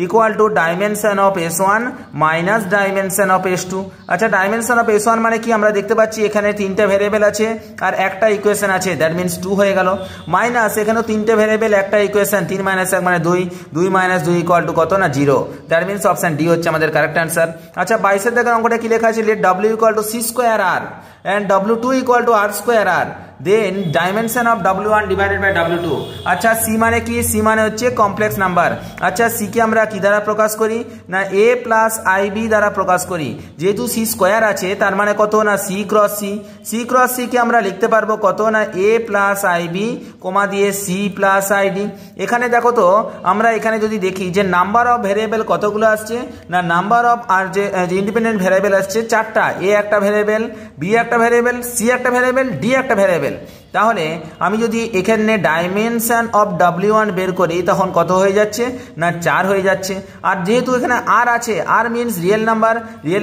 equal to dimension of s1 minus dimension of s2। আচ্ছা dimension of s1 মানে কি আমরা দেখতে পাচ্ছি এখানে 3টে ভ্যারিয়েবল আছে আর একটা ইকুয়েশন আছে, দ্যাট মিন্স 2 হয়ে গেল, মাইনাস এখানেও 3টে ভ্যারিয়েবল একটা ইকুয়েশন 3 মাইনাস 1 মানে 2, 2 মাইনাস 2 ইকুয়াল টু কত না 0। দ্যাট মিন্স অপশন ডি হচ্ছে আমাদের কারেক্ট অ্যান্সার। আচ্ছা 22 এর দাগের অঙ্কটা কি লেখা আছে, let w equal to c square r and w2 equal to r square r then dimension of w1 divided by w2। আচ্ছা c মানে কি, c মানে হচ্ছে কমপ্লেক্স নাম্বার। আচ্ছা c কে আমরা কি দ্বারা প্রকাশ করি না a প্লাস ib দ্বারা প্রকাশ করি, যেহেতু c স্কয়ার আছে তার মানে কত না c cross c, c cross c কে আমরা লিখতে পারবো কত না a প্লাস ib কমা দিয়ে c প্লাস id। এখানে দেখো তো আমরা এখানে যদি দেখি যে নাম্বার অফ ভ্যারিয়েবল কতগুলো আসছে না নাম্বার অফ আর যে ইন্ডিপেন্ডেন্ট ভ্যারিয়েবল আসছে 4টা, a একটা ভ্যারিয়েবল, b একটা ভ্যারিয়েবল, c একটা ভ্যারিয়েবল, d একটা ভ্যারিয়েবল। ভ্যারিয়েবল, তাহলে আমি যদি এখানে ডাইমেনশন অফ W1 বের করি তখন কত হয়ে যাচ্ছে না 4 হয়ে যাচ্ছে। আর যেহেতু এখানে আর আছে, আর মিনস রিয়েল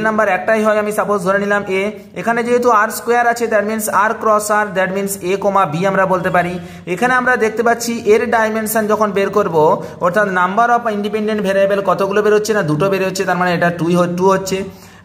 নাম্বার একটাই হয়, আমি সাপোজ ধরে নিলাম এ, এখানে যেহেতু আর স্কোয়ার আছে that means R cross R, that means a comma b আমরা বলতে পারি। এখানে আমরা দেখতে পাচ্ছি এর ডাইমেনশন যখন বের করব, অর্থাৎ নাম্বার অফ ইন্ডিপেন্ডেন্ট ভ্যারিয়েবল কতগুলো বেরোচ্ছে না 2টো বেরোচ্ছে, তার মানে এটা 2 হচ্ছে।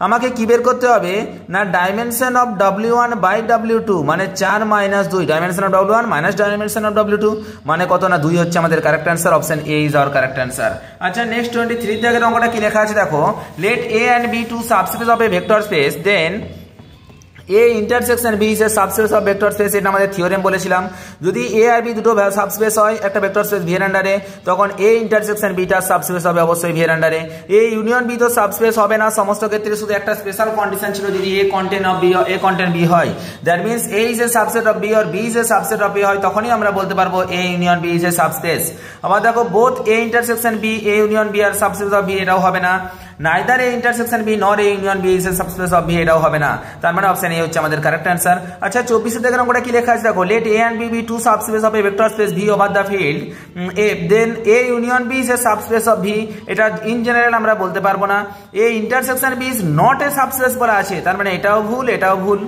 আমাকে কি বের করতে হবে না dimension of W1 by W2 মানে 4 minus 2, dimension of W1 minus dimension of W2 মানে কত না 2 হচ্ছে আমাদের correct answer. Option A is our correct answer. আচ্ছা নেক্সট 23 দাগের অঙ্কটা কি লেখা আছে দেখো, let A and B two subspace of a vector space, then A intersection B is a subspace of vector space. এটা আমাদের থিওরেম বলেছিলাম, যদি এ আর বি দুটো সাবস্পেস হয় একটা ভেক্টর স্পেস ভি এর আন্ডারে, তখন এ ইন্টারসেকশন বিটা সাবস্পেস হবে অবশ্যই ভি এর আন্ডারে। এ ইউনিয়ন বি তো সাবস্পেস হবে না সমস্ত ক্ষেত্রে, শুধু একটা স্পেশাল কন্ডিশন ছিল যদি A content of B, A content B হয়, that means A is a subset of B or B is a subset of A হয়, তখনই আমরা বলতে পারবো A union B is a subspace. আবার দেখো both A intersection B, A union B আর subspace of B, এটাও হবে না। Neither A intersection B nor A union B is a subspace of B, এটাও হবে না। তার মানে অপশন এ হচ্ছে আমাদের কারেক্ট অ্যান্সার। আচ্ছা 24 দেখেন আমরা কি লেখা আছে দেখো, let A and B be two subspace of a vector space V over the field A, then A union B is a subspace of V. এটা ইন জেনারেল আমরা বলতে পারবো না। A intersection B is not a subspace বলা আছে, তার মানে এটাও ভুল, এটাও ভুল।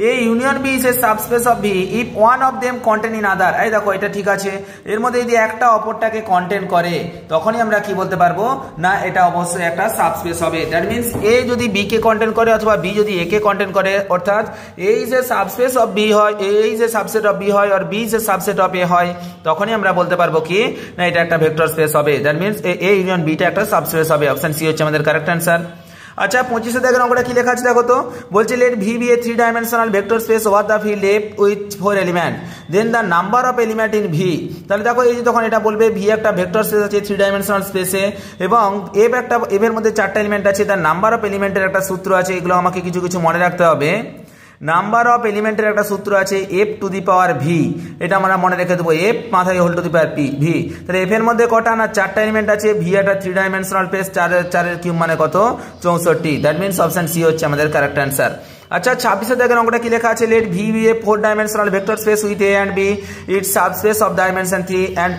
A union B is a subspace of V if one of them contain in other. এই দেখো এটা ঠিক আছে, এর মধ্যে যদি একটা অপরটাকে কন্টেন করে তখনই আমরা কি বলতে পারবো না এটা অবশ্যই একটা সাবস্পেস হবে। দ্যাট মিনস এ যদি বি কে কন্টেন করে অথবা বি যদি এ কে কন্টেন করে, অর্থাৎ A is a subspace of B হয়, A is a subset of B হয় আর B is a subset of A হয়, তখনই আমরা বলতে পারবো কি না এটা একটা ভেক্টর স্পেস হবে। দ্যাট মিনস এ ইউনিয়ন বিটা একটা সাবস্পেস হবে। অপশন সি হচ্ছে আমাদের কারেক্ট অ্যান্সার। আচ্ছা 25 দেখেন অঙ্কটা কি লেখা আছে দেখো তো, বলছে let V be a 3 dimensional vector space over the field F with 4 element, then the number of element in V. তাহলে দেখো এই যে তখন এটা বলবে ভি একটা ভেক্টর স্পেস আছে 3 ডাইমেনশনাল স্পেসে, এবং এফ একটা, এফ এর মধ্যে 4টা এলিমেন্ট আছে, তার নাম্বার অফ এলিমেন্টের একটা সূত্র আছে, এগুলো আমাকে কিছু কিছু মনে রাখতে হবে। নাম্বার অফ এলিমেন্টের একটা সূত্র আছে F to the power V, এটা আমরা মনে রেখে দেবো, এফ মাথায় whole to the power P V. তাহলে এফ এর মধ্যে কটা না 4টা এলিমেন্ট আছে, ভি একটা 3 ডাইমেনশনাল স্পেস, 4 কিউব মানে কত 64। দ্যাট মিনস অপশন সি হচ্ছে আমাদের কারেক্ট অ্যান্সার। আচ্ছা 26 দেখেন অঙ্কটা কি লেখা আছে, let V be a 4 dimensional vector space with A and B its subspace of dimension 3 and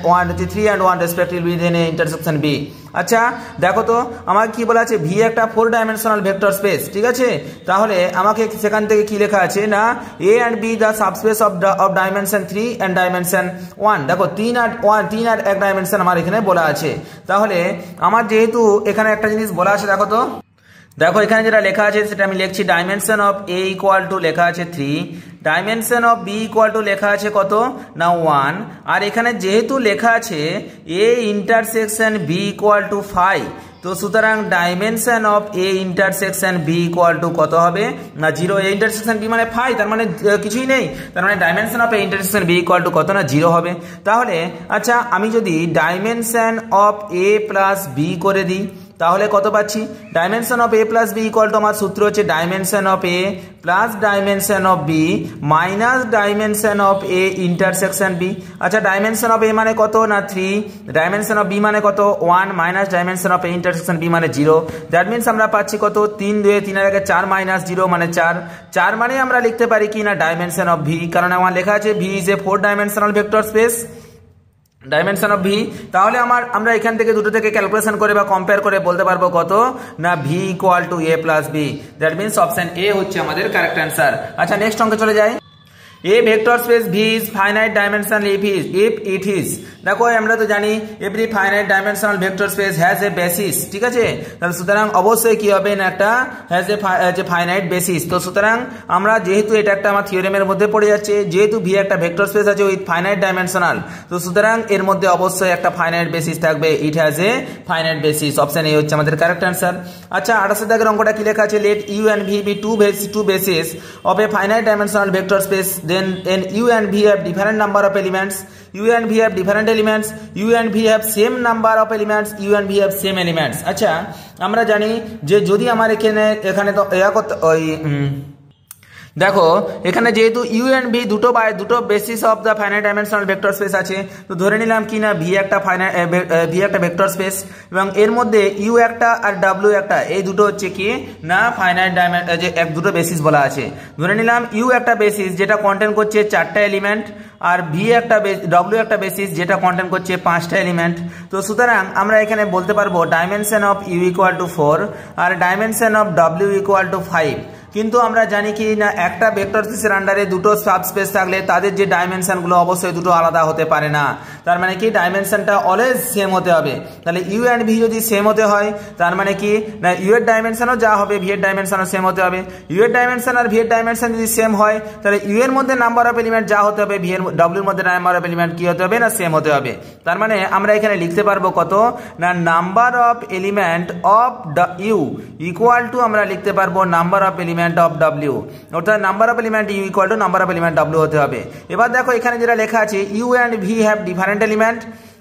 1 respectively within A intersection B. আচ্ছা দেখো তো আমাকে কি বলা আছে, ভি একটা 4 ডাইমেনশনাল ভেক্টর স্পেস, ঠিক আছে, তাহলে আমাকে সেখান থেকে কি লেখা আছে না A and B the subspace of dimension 3 and dimension 1। দেখো 3 আর 1 ডাইমেনশন আমার এখানে বলা আছে, তাহলে আমার যেহেতু এখানে একটা জিনিস বলা আছে দেখো তো, দেখো এখানে যেটা লেখা আছে সেটা আমি লিখছি, dimension of A equal to লেখা আছে 3, dimension of B equal to লেখা আছে কত না 1, আর এখানে যেহেতু লেখা আছে A intersection B equal to 5, তো সুতরাং dimension of A intersection B equal to কত হবে না 0। এ ইন্টারসেকশন বি মানে 5, তার মানে কিছুই নেই, তার মানে dimension of A intersection B equal to কত না 0 হবে। তাহলে আচ্ছা আমি যদি dimension of A plus B করে দিই তাহলে কত পাচ্ছি, dimension of A plus B equal to আমার সূত্র হচ্ছে dimension of A plus dimension of B minus dimension of A intersection B. আচ্ছা ডাইমেনশন অফ এ মানে কত না 3, ডাইমেনশন অফ বি মানে কত 1 minus dimension of A intersection B মানে 0। দ্যাট মিনস আমরা পাচ্ছি কত 3 2 3 এর আগে 4 মাইনাস 0 মানে 4 মানে আমরা লিখতে পারি কি না ডাইমেনশন অফ ভি, কারণ আমার লেখা আছে V is A 4 dimensional vector space dimension of V. তাহলে আমরা এখান থেকে দুটো থেকে ক্যালকুলেশন করে বা কম্পেয়ার করে বলতে পারবো কত না V equal to A plus B. That means option A হচ্ছে আমাদের কারেক্ট অ্যান্সার। আচ্ছা নেক্সট অঙ্কে চলে যাই। A vector space V is finite dimensional if it is দেখো আমরা তো জানি every finite dimensional vector space has a basis, ঠিক আছে, তাহলে সুতরাং অবশ্যই কি হবে না একটা has a finite basis। তো সুতরাং আমরা যেহেতু এটা একটা আমার থিওরেমের মধ্যে পড়ে যাচ্ছে, যেহেতু V একটা ভেক্টর স্পেস আছে উইথ ফাইনাইট ডাইমেনশনাল, তো সুতরাং এর মধ্যে অবশ্যই একটা ফাইনাইট বেসিস থাকবে, it has a finite basis. Option A হচ্ছে আমাদের কারেক্ট অ্যান্সার। আচ্ছা 28 দাগের অঙ্কটা কি লেখা আছে, let U and V be two basis of a finite dimensional vector space, then u and v have different number of elements, u and v have different elements, u and v have same number of elements, u and v have same elements। আচ্ছা আমরা জানি যে যদি আমার এখানে তো দেখো এখানে যেহেতু ইউ এন্ড ভি দুটো basis of the finite dimensional vector space আছে, তো ধরে নিলাম কি না ভি একটা ভেক্টর স্পেস এবং এর মধ্যে ইউ একটা আর ডাব্লিউ একটা, এই দুটো হচ্ছে কি না ফাইনাইট দুটো বেসিস বলা আছে। ধরে নিলাম ইউ একটা বেসিস যেটা কন্টেন করছে 4টা এলিমেন্ট, আর ডাব্লিউ একটা বেসিস যেটা কন্টেন করছে 5টা এলিমেন্ট। তো সুতরাং আমরা এখানে বলতে পারবো dimension of U equal to 4 আর dimension of W equal to 5। কিন্তু আমরা জানি কি না একটা ভেক্টর স্পেসের আন্ডারে দুটো সাবস্পেস থাকলে তাদের যে ডাইমেনশনগুলো অবশ্যই দুটো আলাদা হতে পারে না। তার মানে কি ডাইমেনশনটা অলওয়েজ সেম হতে হবে। তাহলে ইউ অ্যান্ড ভি যদি সেম হতে হয় তার মানে কি না ইউ এর ডাইমেনশনও যা হবে ভি এর ডাইমেনশনও সেম হতে হবে। ইউ এর ডাইমেনশন আর ভি এর ডাইমেনশন যদি সেম হয় তাহলে ইউ এর মধ্যে নাম্বার অফ এলিমেন্ট যা হতে হবে ভি এর ডাব্লিউর মধ্যে নাম্বার অফ এলিমেন্ট কি হতে হবে না সেম হতে হবে। তার মানে আমরা এখানে লিখতে পারবো কত না number of element of U equal to আমরা লিখতে পারবো number of element of W, অর্থাৎ number of element U equal to number of element W হতে হবে। এবার দেখো এখানে যেটা লেখা আছে U and V have different element,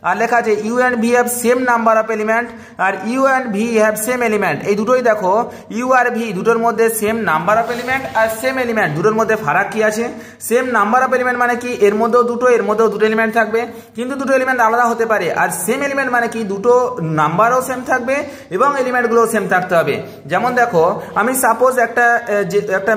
আর লেখা আছে U and V have same number of element আর U and V have same element. এই দুটোই দেখো ইউ আর ভি দুটোর মধ্যে সেম নাম্বার অফ এলিমেন্ট আর সেম এলিমেন্ট, দুটোর মধ্যে ফারাক কি আছে? সেম নাম্বার অফ এলিমেন্ট মানে কি এর মধ্যেও দুটো এলিমেন্ট থাকবে, কিন্তু দুটো এলিমেন্ট আলাদা হতে পারে। আর সেম এলিমেন্ট মানে কি দুটো নাম্বারও সেম থাকবে এবং এলিমেন্টগুলোও সেম থাকতে হবে। যেমন দেখো আমি সাপোজ একটা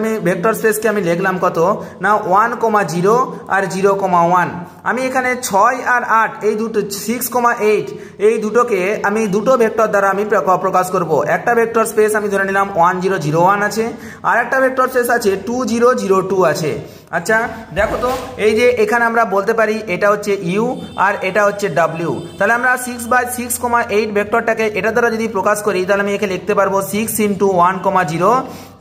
আমি ভেক্টর স্পেসকে আমি লিখলাম কত না 1,0 আর 0,1। আমি এখানে 6 আর 8 এই দুটো 6,8 এই দুটোকে আমি দুটো ভেক্টর দ্বারা আমি প্রকাশ করব। একটা ভেক্টর স্পেস আমি ধরে নিলাম 1001 আছে আর একটা ভেক্টর স্পেস আছে 2002 আছে। আচ্ছা দেখো তো এই যে এখানে আমরা বলতে পারি এটা হচ্ছে ইউ আর এটা হচ্ছে ডাব্লিউ। তাহলে আমরা 6/6,8 ভেক্টরটাকে এটা দ্বারা যদি প্রকাশ করি তাহলে আমি এখানে লিখতে পারবো 6 × 1,0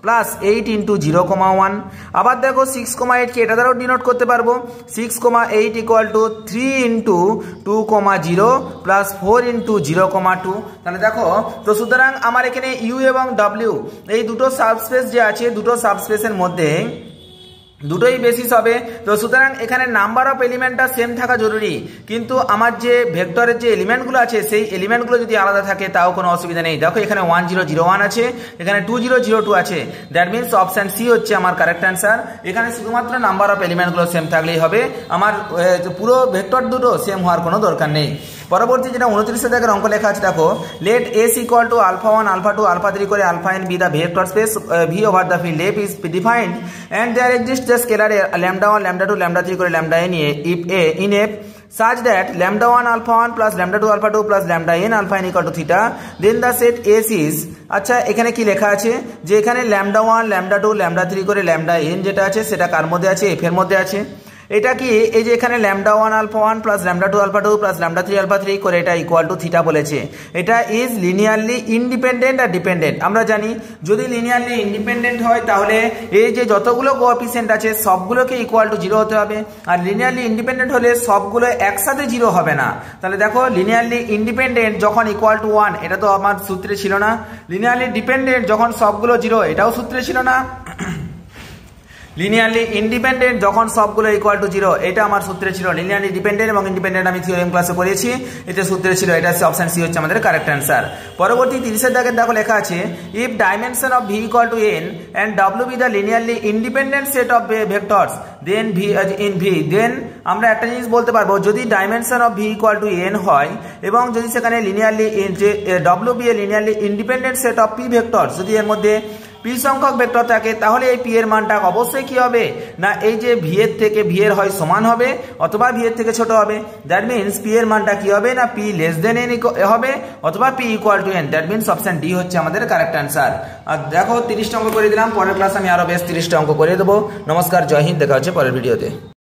প্লাস 8 × 0,1। আবার দেখো 6,8 কে এটা দ্বারাও ডিনোট করতে পারবো 6,8 ইকুয়াল টু 3 × 2,0 প্লাস 4 × 0,2। তাহলে দেখো তো সুতরাং আমার এখানে ইউ এবং ডাব্লিউ এই দুটো সাবস্পেস যে আছে দুটো সাবস্পেসের মধ্যে দুটোই বেসিস হবে। তো সুতরাং এখানে নাম্বার অফ এলিমেন্টটা সেম থাকা জরুরি, কিন্তু আমার যে ভেক্টরের যে এলিমেন্টগুলো আছে সেই এলিমেন্টগুলো যদি আলাদা থাকে তাও কোনো অসুবিধা নেই। দেখো এখানে 1001 আছে, এখানে 2002 আছে, দ্যাট মিনস অপশান সি হচ্ছে আমার কারেক্ট অ্যান্সার। এখানে শুধুমাত্র নাম্বার অফ এলিমেন্টগুলো সেম থাকলেই হবে, আমার পুরো ভেক্টর দুটো সেম হওয়ার কোনো দরকার নেই। পরবর্তী যেটা 29 দাগের অঙ্ক লেখা আছে দেখো লেট এস ইকুয়াল টু α1 α2 α3 করে alpha n be the vector space V over the field F is defined and there exist the scalar λ1 λ2 λ3 করে λ n if a in f such that λ1 α1 plus λ2 α2 plus λn alpha n equal to theta then the set S is। আচ্ছা এখানে কি লেখা আছে যে এখানে λ1 λ2 λ3 করে λn যেটা আছে সেটা কার মধ্যে আছে? এফ এর মধ্যে আছে। এটা কি এই যে এখানে λ1 α1 প্লাস λ2 α2 প্লাস λ3 α3 করে এটা ইকুয়াল টু থিটা বলেছে। এটা ইজ লিনিয়ারলি ইন্ডিপেন্ডেন্ট আর ডিপেন্ডেন্ট। আমরা জানি যদি লিনিয়ারলি ইন্ডিপেন্ডেন্ট হয় তাহলে এই যে যতগুলো কোএফিসিয়েন্ট আছে সবগুলোকে ইকুয়াল টু 0 হতে হবে, আর লিনিয়ারলি ইন্ডিপেন্ডেন্ট হলে সবগুলো একসাথে 0 হবে না। তাহলে দেখো লিনিয়ারলি ইন্ডিপেন্ডেন্ট যখন ইকুয়াল টু 1 এটা তো আমার সূত্রে ছিল না, লিনিয়ারলি ডিপেন্ডেন্ট যখন সবগুলো 0 এটাও সূত্রে ছিল না, লিনিয়ারলি ইন্ডিপেন্ডেন্ট যখন সবগুলো ইকুয়াল টু 0 এটা আমার সূত্রে ছিল। লিনিয়ারলি ডিপেন্ডেন্ট এবং ইন্ডিপেন্ডেন্ট আমি থিওরেম ক্লাসে পড়েছি, এতে সূত্রে ছিল। এটা অপশন সি হচ্ছে আমাদের কারেক্ট অ্যান্সার। পরবর্তী 30 দাগের দেখো লেখা আছে if dimension of V equal two n and w be the linearly independent set of vectors then v in v then আমরা একটা জিনিস বলতে পারবো যদি dimension of V equal two n হয় এবং যদি সেখানে linearly w be a linearly independent set of p vectors, যদি এর মধ্যে p সংখ্যক ভেক্টর থাকে তাহলে এই p এর মানটা অবশ্যই কি হবে না এই যে v এর থেকে v এর হয় সমান হবে অথবা v এর থেকে ছোট হবে। দ্যাট মিন্স p এর মানটা কি হবে না p লেস দেন n হবে অথবা p equal to n। That means option D হচ্ছে আমাদের কারেক্ট অ্যান্সার। আর দেখো 30টা অঙ্ক করে দিলাম, পরের ক্লাস আমি আরো বেশ 30টা অঙ্ক করে দেবো। নমস্কার, জয় হিন্দ, দেখা হচ্ছে পরের ভিডিওতে।